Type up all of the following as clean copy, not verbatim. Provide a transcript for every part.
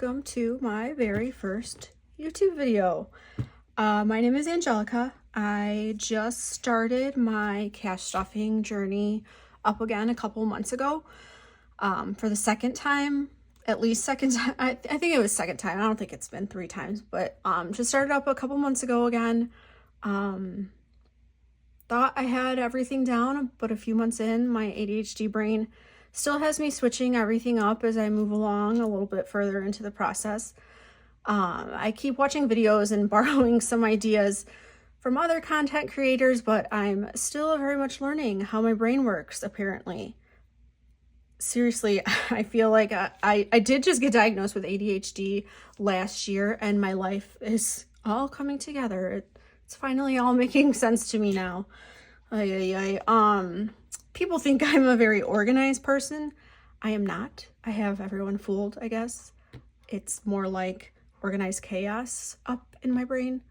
welcome to my very first YouTube video. My name is Angelica. I just started my cash stuffing journey up again a couple months ago for the second time, at least second time. I think it was second time. I don't think it's been 3 times, but just started up a couple months ago again. Thought I had everything down, but a few months in, my ADHD brain still has me switching everything up as I move along a little bit further into the process. I keep watching videos and borrowing some ideas from other content creators, but I'm still very much learning how my brain works, apparently. Seriously, I feel like I did just get diagnosed with ADHD last year, and my life is all coming together. It's finally all making sense to me now. People think I'm a very organized person. I am not. I have everyone fooled, I guess. It's more like organized chaos up in my brain.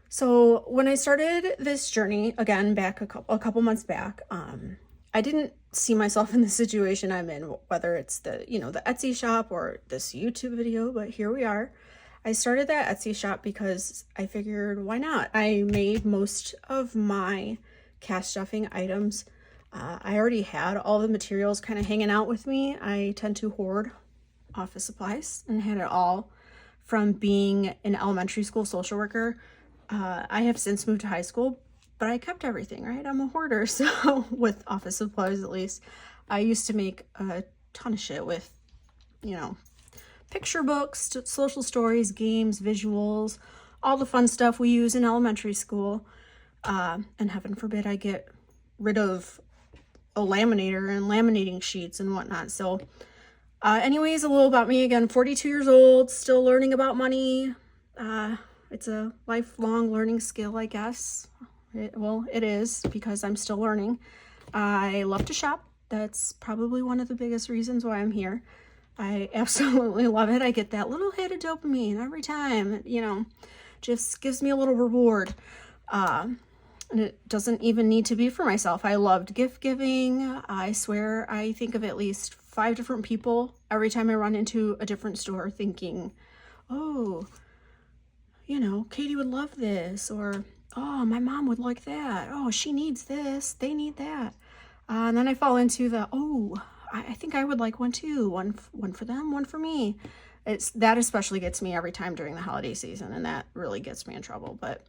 So when I started this journey, again, back a couple months back, I didn't see myself in the situation I'm in, whether it's the Etsy shop or this YouTube video, but here we are. I started that Etsy shop because I figured, why not? I made most of my cash stuffing items. I already had all the materials kind of hanging out with me. I tend to hoard office supplies and had it all from being an elementary school social worker. I have since moved to high school, but I kept everything, right? I'm a hoarder, so with office supplies at least. I used to make a ton of shit with, picture books, social stories, games, visuals, all the fun stuff we use in elementary school. And heaven forbid I get rid of a laminator and laminating sheets and whatnot. So anyways, a little about me again. 42 years old, still learning about money. It's a lifelong learning skill, I guess. It is, because I'm still learning. I love to shop. That's probably one of the biggest reasons why I'm here. I absolutely love it. I get that little hit of dopamine every time, just gives me a little reward. And it doesn't even need to be for myself. I loved gift giving. I swear I think of at least 5 different people every time I run into a different store thinking, oh, Katie would love this, or, oh, my mom would like that. Oh, she needs this. They need that. And then I fall into the, oh, I think I would like one too. One for them, one for me. That especially gets me every time during the holiday season, and that really gets me in trouble. But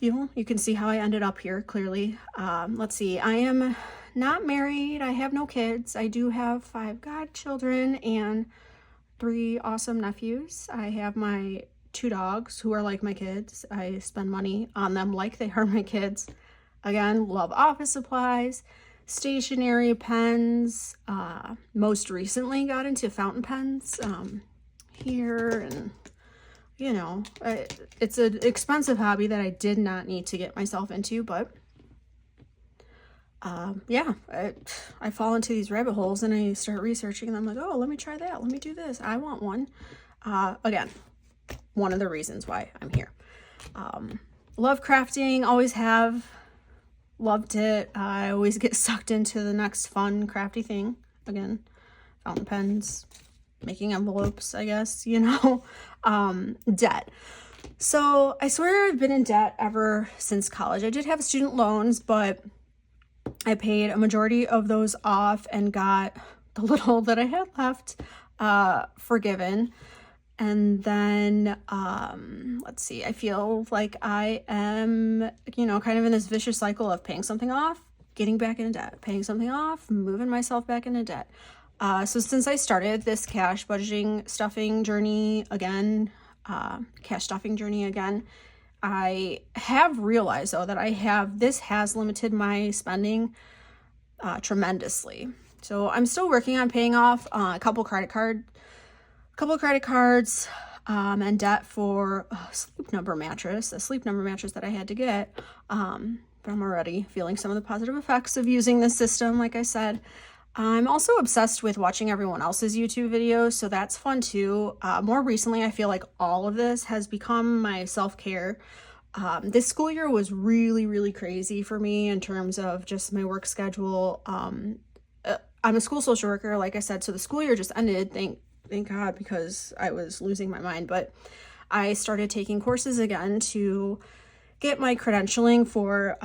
you can see how I ended up here, clearly. Let's see. I am not married. I have no kids. I do have 5 godchildren and 3 awesome nephews. I have my 2 dogs who are like my kids. I spend money on them like they are my kids. Again, love office supplies, stationery, pens. Most recently got into fountain pens here, and it's an expensive hobby that I did not need to get myself into, but I fall into these rabbit holes and I start researching, and I'm like, oh, let me try that, let me do this, I want one. Again, one of the reasons why I'm here. Love crafting, always have. Loved it. I always get sucked into the next fun crafty thing. Again, fountain pens, making envelopes, I guess, debt. So I swear I've been in debt ever since college. I did have student loans, but I paid a majority of those off and got the little that I had left forgiven. And then, let's see, I feel like I am, kind of in this vicious cycle of paying something off, getting back into debt, paying something off, moving myself back into debt. So since I started this cash stuffing journey again, I have realized though that this has limited my spending tremendously. So I'm still working on paying off a couple credit cards and debt for a sleep number mattress that I had to get. But I'm already feeling some of the positive effects of using this system, like I said. I'm also obsessed with watching everyone else's YouTube videos, so that's fun too. More recently, I feel like all of this has become my self-care. This school year was really, really crazy for me in terms of just my work schedule. I'm a school social worker, like I said, so the school year just ended, thank God, because I was losing my mind. But I started taking courses again to get my credentialing for,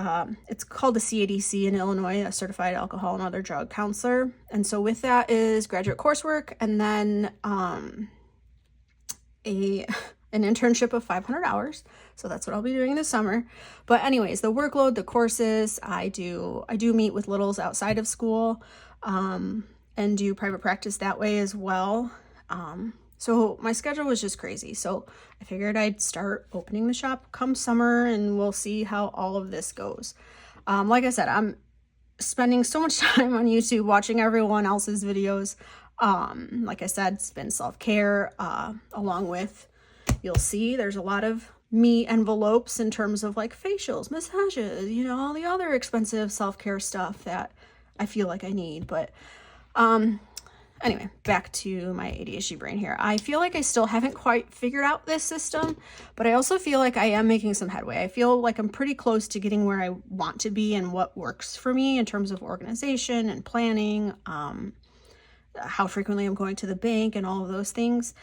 it's called a CADC in Illinois, a Certified Alcohol and Other Drug Counselor. And so with that is graduate coursework, and then an internship of 500 hours. So that's what I'll be doing this summer. But anyways, the workload, the courses, I do meet with littles outside of school, and do private practice that way as well. So my schedule was just crazy. So I figured I'd start opening the shop come summer, and we'll see how all of this goes. Like I said, I'm spending so much time on YouTube watching everyone else's videos. Like I said, it's been self-care, along with, you'll see there's a lot of me envelopes in terms of like facials, massages, you know, all the other expensive self-care stuff that I feel like I need. But anyway, back to my ADHD brain here. I feel like I still haven't quite figured out this system, but I also feel like I am making some headway. I feel like I'm pretty close to getting where I want to be and what works for me in terms of organization and planning, how frequently I'm going to the bank and all of those things.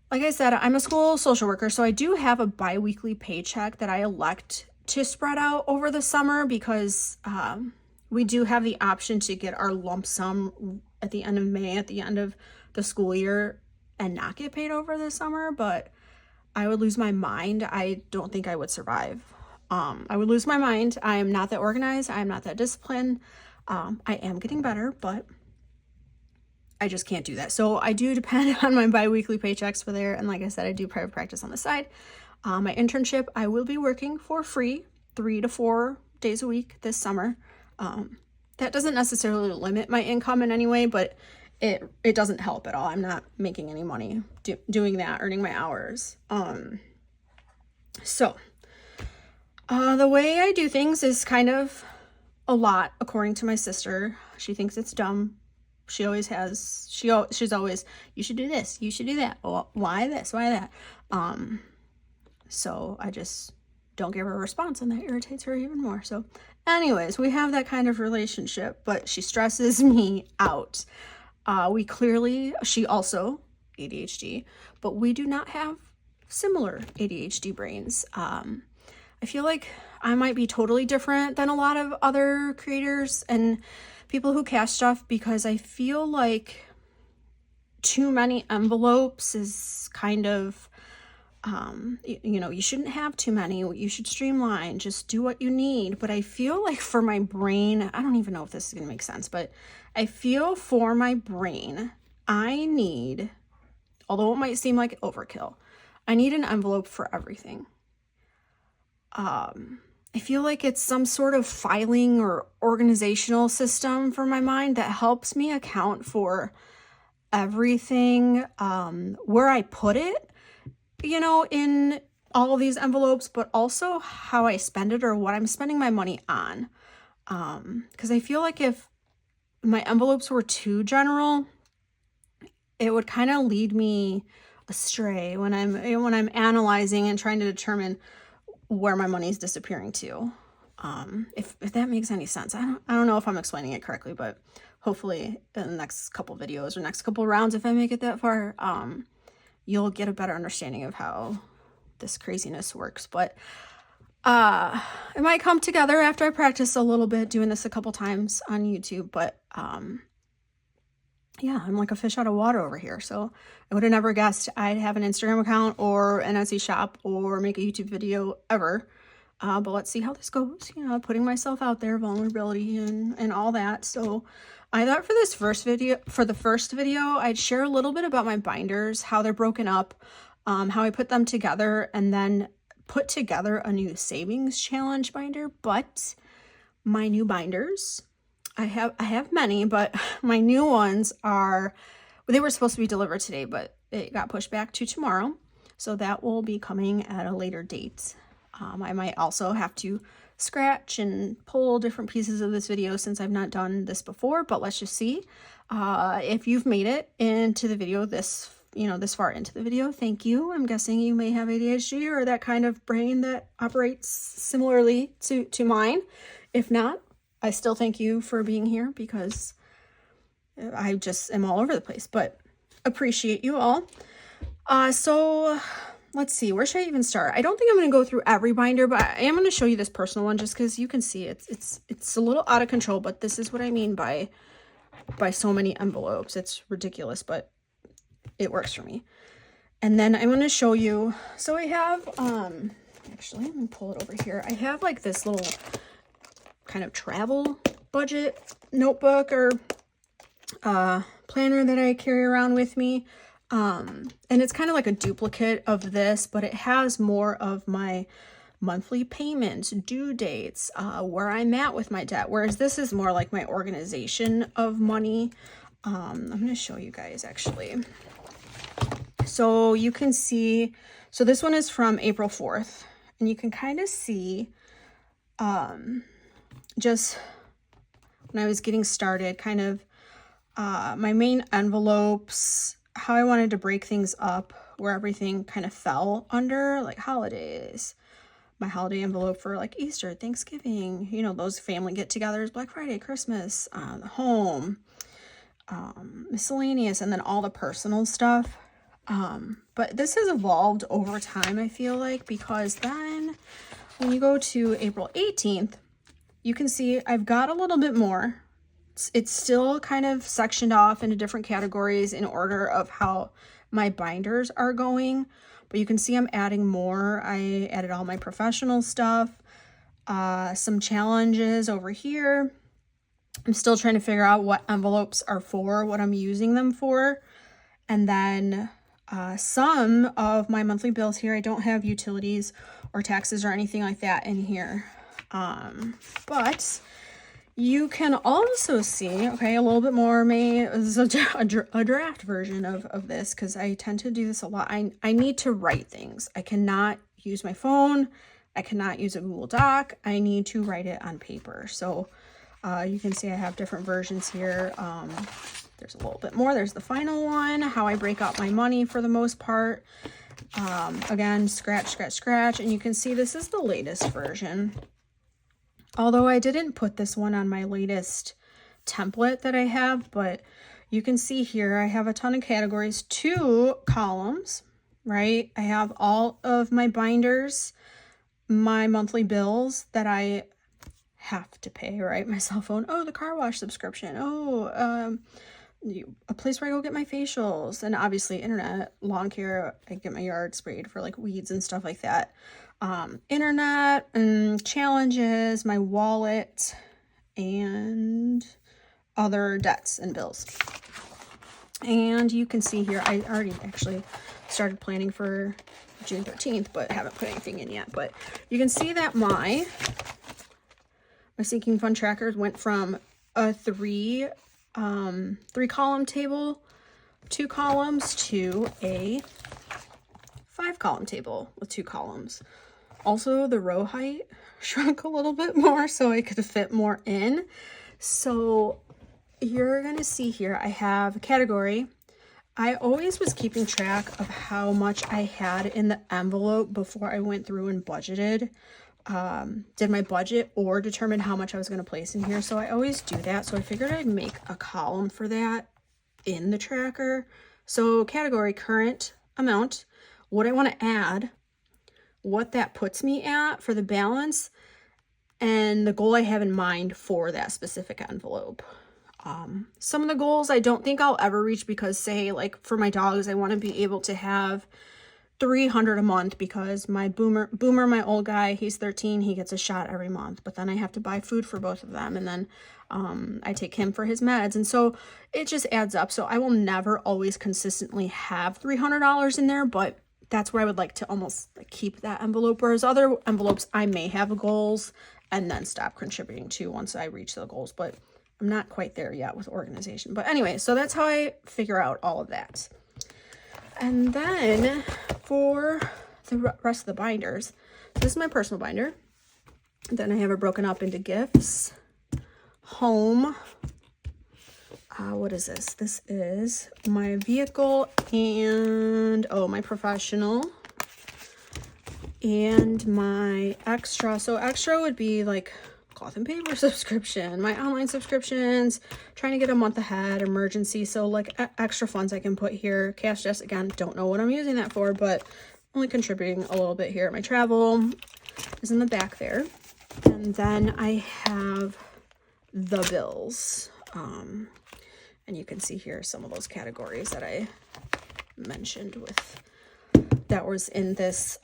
Like I said, I'm a school social worker, so I do have a bi-weekly paycheck that I elect to spread out over the summer, because we do have the option to get our lump sum at the end of May, at the end of the school year, and not get paid over the summer. But I would lose my mind. I don't think I would survive. I would lose my mind. I am not that organized. I am not that disciplined. I am getting better, but I just can't do that. So I do depend on my bi-weekly paychecks for there. And like I said, I do private practice on the side. My internship, I will be working for free 3 to 4 days a week this summer. That doesn't necessarily limit my income in any way, but it doesn't help at all. I'm not making any money doing that, earning my hours. So the way I do things is kind of a lot, according to my sister. She thinks it's dumb. She always has, she's always, you should do this, you should do that. Well, why this, why that? So I just don't give her a response, and that irritates her even more. So anyways, we have that kind of relationship, but she stresses me out. She also ADHD, but we do not have similar ADHD brains. I feel like I might be totally different than a lot of other creators and people who cash stuff, because I feel like too many envelopes is kind of, you shouldn't have too many. You should streamline, just do what you need. But I feel like for my brain, I don't even know if this is going to make sense, but I feel for my brain, I need, although it might seem like overkill, I need an envelope for everything. I feel like it's some sort of filing or organizational system for my mind that helps me account for everything, where I put it, in all of these envelopes, but also how I spend it or what I'm spending my money on. Because I feel like if my envelopes were too general, it would kind of lead me astray when I'm analyzing and trying to determine where my money is disappearing to. If that makes any sense. I don't know if I'm explaining it correctly, but hopefully in the next couple videos or next couple rounds, if I make it that far, you'll get a better understanding of how this craziness works. But it might come together after I practice a little bit, doing this a couple times on YouTube. But yeah, I'm like a fish out of water over here. So I would have never guessed I'd have an Instagram account or an Etsy shop or make a YouTube video ever. But let's see how this goes, putting myself out there, vulnerability and all that. So I thought for the first video, I'd share a little bit about my binders, how they're broken up, how I put them together, and then put together a new savings challenge binder. But my new binders, I have many, but my new ones they were supposed to be delivered today, but it got pushed back to tomorrow. So that will be coming at a later date. I might also have to scratch and pull different pieces of this video since I've not done this before, but let's just see. If you've made it into the video this far into the video, thank you. I'm guessing you may have ADHD or that kind of brain that operates similarly to mine. If not, I still thank you for being here, because I just am all over the place. But appreciate you all. So let's see, where should I even start? I don't think I'm going to go through every binder, but I am going to show you this personal one just because you can see it's a little out of control, but this is what I mean by so many envelopes. It's ridiculous, but it works for me. And then I'm going to show you, so I have, actually, let me pull it over here. I have like this little kind of travel budget notebook or planner that I carry around with me. And it's kind of like a duplicate of this, but it has more of my monthly payments, due dates, where I'm at with my debt. Whereas this is more like my organization of money. I'm going to show you guys actually. So you can see, so this one is from April 4th, and you can kind of see, just when I was getting started, kind of, my main envelopes, how I wanted to break things up, where everything kind of fell under, like holidays, my holiday envelope for like Easter, Thanksgiving, you know, those family get-togethers, Black Friday, Christmas, the home, miscellaneous, and then all the personal stuff. But this has evolved over time, I feel like, because then when you go to April 18th, you can see I've got a little bit more. It's still kind of sectioned off into different categories in order of how my binders are going, but you can see I'm adding more. I added all my professional stuff, some challenges over here. I'm still trying to figure out what envelopes are for, what I'm using them for. And then some of my monthly bills here, I don't have utilities or taxes or anything like that in here. But you can also see, okay, a little bit more, this is a draft version of this, because I tend to do this a lot. I need to write things. I cannot use my phone. I cannot use a Google Doc. I need to write it on paper. So you can see I have different versions here. There's a little bit more. There's the final one, how I break out my money for the most part. Again, scratch. And you can see this is the latest version. Although I didn't put this one on my latest template that I have, but you can see here I have a ton of categories, 2 columns, right? I have all of my binders, my monthly bills that I have to pay, right? My cell phone, oh, the car wash subscription, oh, a place where I go get my facials, and obviously internet, lawn care, I get my yard sprayed for like weeds and stuff like that. Internet and challenges, my wallet, and other debts and bills. And you can see here, I already actually started planning for June 13th, but haven't put anything in yet. But you can see that my sinking fund trackers went from a 3 column table, 2 columns, to a 5 column table with 2 columns. Also, the row height shrunk a little bit more so I could fit more in. So you're gonna see here, I have a category. I always was keeping track of how much I had in the envelope before I went through and budgeted, did my budget, or determined how much I was going to place in here. So I always do that. So I figured I'd make a column for that in the tracker. So category, current amount, what I want to add, what that puts me at for the balance, and the goal I have in mind for that specific envelope. Some of the goals I don't think I'll ever reach, because say like for my dogs, I want to be able to have $300 a month, because my Boomer, my old guy, he's 13, he gets a shot every month, but then I have to buy food for both of them, and then I take him for his meds, and so it just adds up. So I will never always consistently have $300 in there, but that's where I would like to almost keep that envelope, whereas other envelopes I may have goals and then stop contributing to once I reach the goals, but I'm not quite there yet with organization. But anyway, so that's how I figure out all of that. And then for the rest of the binders, so this is my personal binder. Then I have it broken up into gifts, home. What is this? This is my vehicle and, oh, my professional and my extra. So extra would be like cloth and paper subscription, my online subscriptions, trying to get a month ahead, emergency. So like extra funds I can put here. Cash desk, again, don't know what I'm using that for, but only contributing a little bit here. My travel is in the back there. And then I have the bills. And you can see here some of those categories that I mentioned with that was in this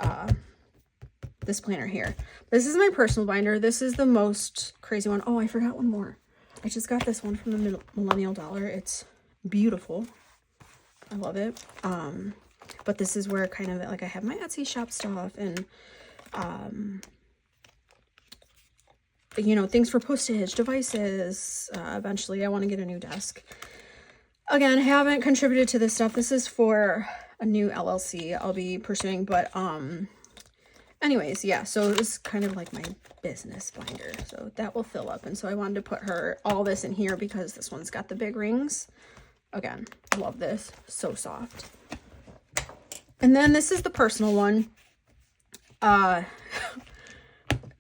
this planner here. This is my personal binder. This is the most crazy one. Oh, I forgot one more. I just got this one from the Millennial Dollar. It's beautiful. I love it. But this is where kind of like I have my Etsy shop stuff and you know, things for postage, devices. Eventually I want to get a new desk. Again, I haven't contributed to this stuff. This is for a new LLC I'll be pursuing, but anyways, yeah, so it was kind of like my business binder, so that will fill up. And so I wanted to put all this in here because this one's got the big rings. Again, I love this, so soft. And then this is the personal one.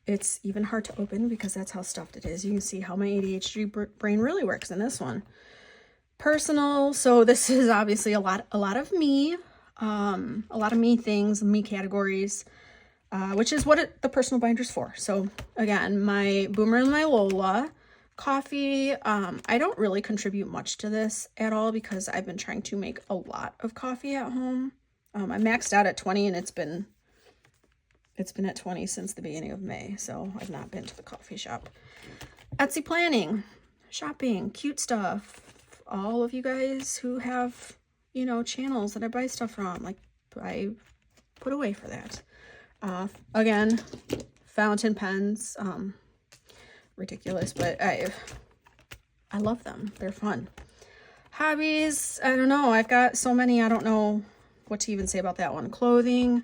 It's even hard to open because that's how stuffed it is. You can see how my ADHD brain really works in this one. Personal, so this is obviously a lot of me, a lot of me things, me categories, which is what the personal binder's for. So again, my Boomer and my Lola, coffee. I don't really contribute much to this at all because I've been trying to make a lot of coffee at home. I maxed out at 20 and it's been at 20 since the beginning of May, so I've not been to the coffee shop. Etsy planning, shopping, cute stuff. All of you guys who have, you know, channels that I buy stuff from, like I put away for that. Again, fountain pens, ridiculous, but I love them. They're fun. Hobbies, I don't know. I've got so many, I don't know what to even say about that one. Clothing,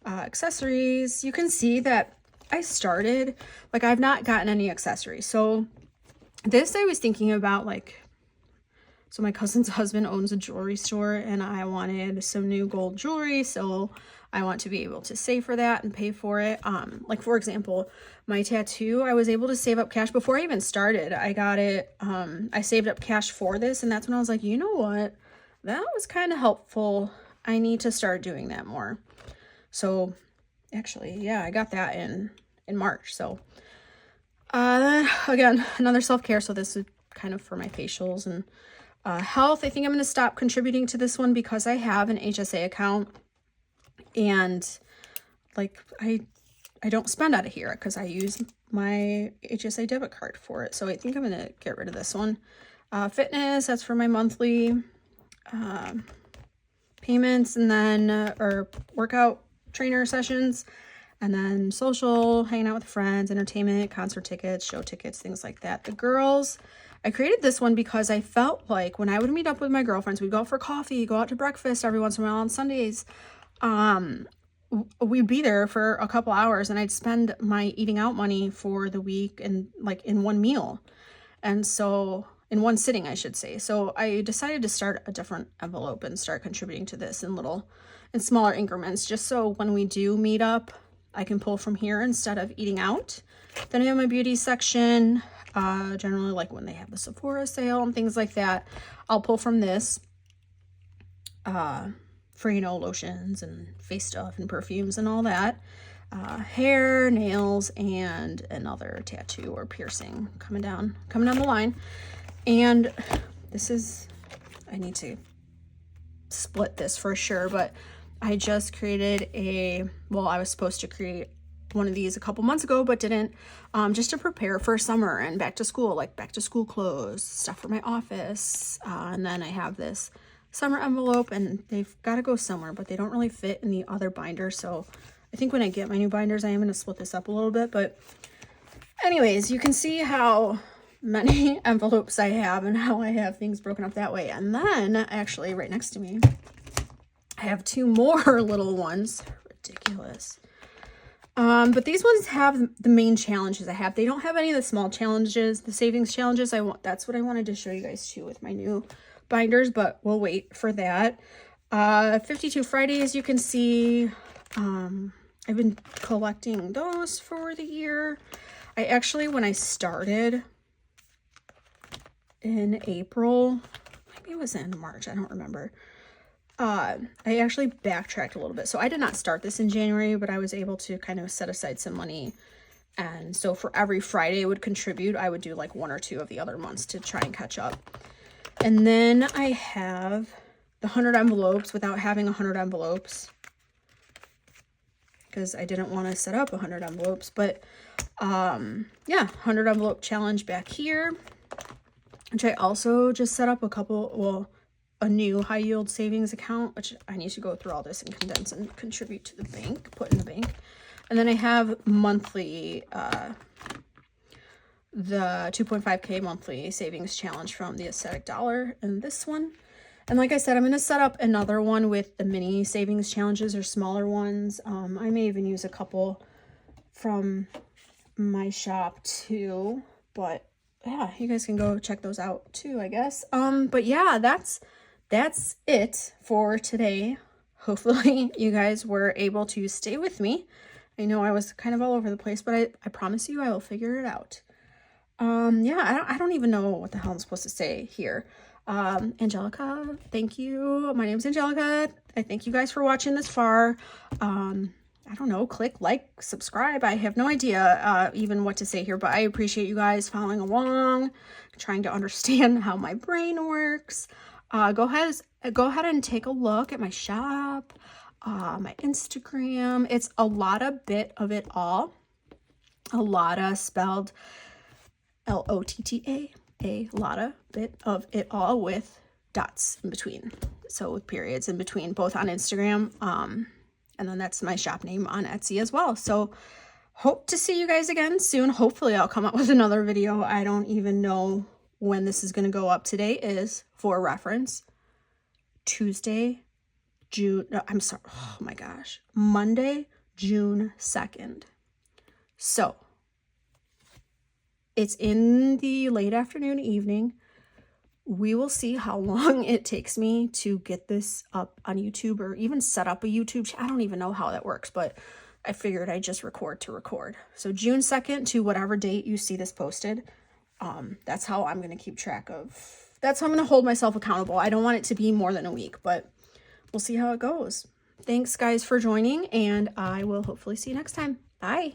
accessories. You can see that I started, like I've not gotten any accessories. So this I was thinking about, like, so my cousin's husband owns a jewelry store and I wanted some new gold jewelry. So I want to be able to save for that and pay for it. Like for example, my tattoo, I was able to save up cash before I even started. I got it. I saved up cash for this. And that's when I was like, you know what? That was kind of helpful. I need to start doing that more. So actually, yeah, I got that in March. So again, another self-care. So this is kind of for my facials and health. I think I'm going to stop contributing to this one because I have an HSA account and like I don't spend out of here because I use my HSA debit card for it. So I think I'm going to get rid of this one. Fitness, that's for my monthly payments, and then or workout trainer sessions, and then social, hanging out with friends, entertainment, concert tickets, show tickets, things like that. The girls, I created this one because I felt like when I would meet up with my girlfriends, we'd go out for coffee, go out to breakfast every once in a while on Sundays. We'd be there for a couple hours and I'd spend my eating out money for the week and like in one meal. And so in one sitting, I should say. So I decided to start a different envelope and start contributing to this in smaller increments, just so when we do meet up, I can pull from here instead of eating out. Then I have my beauty section. Generally, like when they have the Sephora sale and things like that, I'll pull from this for, you know, lotions and face stuff and perfumes and all that. Hair, nails, and another tattoo or piercing coming down the line. And this is, I need to split this for sure, but I just created I was supposed to create one of these a couple months ago, but didn't, just to prepare for summer and back to school, like back to school clothes, stuff for my office. And then I have this summer envelope and they've got to go somewhere, but they don't really fit in the other binder. So I think when I get my new binders, I am going to split this up a little bit, but anyways, you can see how many envelopes I have and how I have things broken up that way. And then actually right next to me, I have two more little ones. Ridiculous. But these ones have the main challenges I have. They don't have any of the small challenges, the savings challenges. That's what I wanted to show you guys too with my new binders, but we'll wait for that. 52 Fridays, you can see, I've been collecting those for the year. I actually, when I started in April, maybe it was in March, I don't remember. I actually backtracked a little bit. So I did not start this in January, but I was able to kind of set aside some money. And so for every Friday I would contribute, I would do like 1 or 2 of the other months to try and catch up. And then I have the 100 envelopes without having 100 envelopes, because I didn't want to set up 100 envelopes. But yeah, 100 envelope challenge back here, which I also just set up a new high yield savings account, which I need to go through all this and condense and contribute to the bank, put in the bank. And then I have monthly, the 2.5K monthly savings challenge from the Aesthetic Dollar, and this one. And like I said, I'm going to set up another one with the mini savings challenges or smaller ones. I may even use a couple from my shop too, but yeah, you guys can go check those out too, I guess. But yeah, that's it for today. Hopefully you guys were able to stay with me. I know I was kind of all over the place, but I promise you I will figure it out. Yeah, I don't even know what the hell I'm supposed to say here. Angelica, thank you. My name's Angelica. I thank you guys for watching this far. I don't know, click like, subscribe. I have no idea even what to say here, but I appreciate you guys following along, trying to understand how my brain works. Go ahead and take a look at my shop, my Instagram. It's a lot of bit of it all. A lotta spelled L-O-T-T-A. A lotta bit of it all with dots in between. So with periods in between, both on Instagram. And then that's my shop name on Etsy as well. So hope to see you guys again soon. Hopefully I'll come up with another video. I don't even know when this is going to go up. Today is, for reference, Monday, June 2nd. So it's in the late afternoon, evening. We will see how long it takes me to get this up on YouTube, or even set up a YouTube channel. I don't even know how that works, but I figured I'd just record to record. So June 2nd to whatever date you see this posted. That's how I'm going to keep track of. That's how I'm going to hold myself accountable. I don't want it to be more than a week, but we'll see how it goes. Thanks guys for joining, and I will hopefully see you next time. Bye.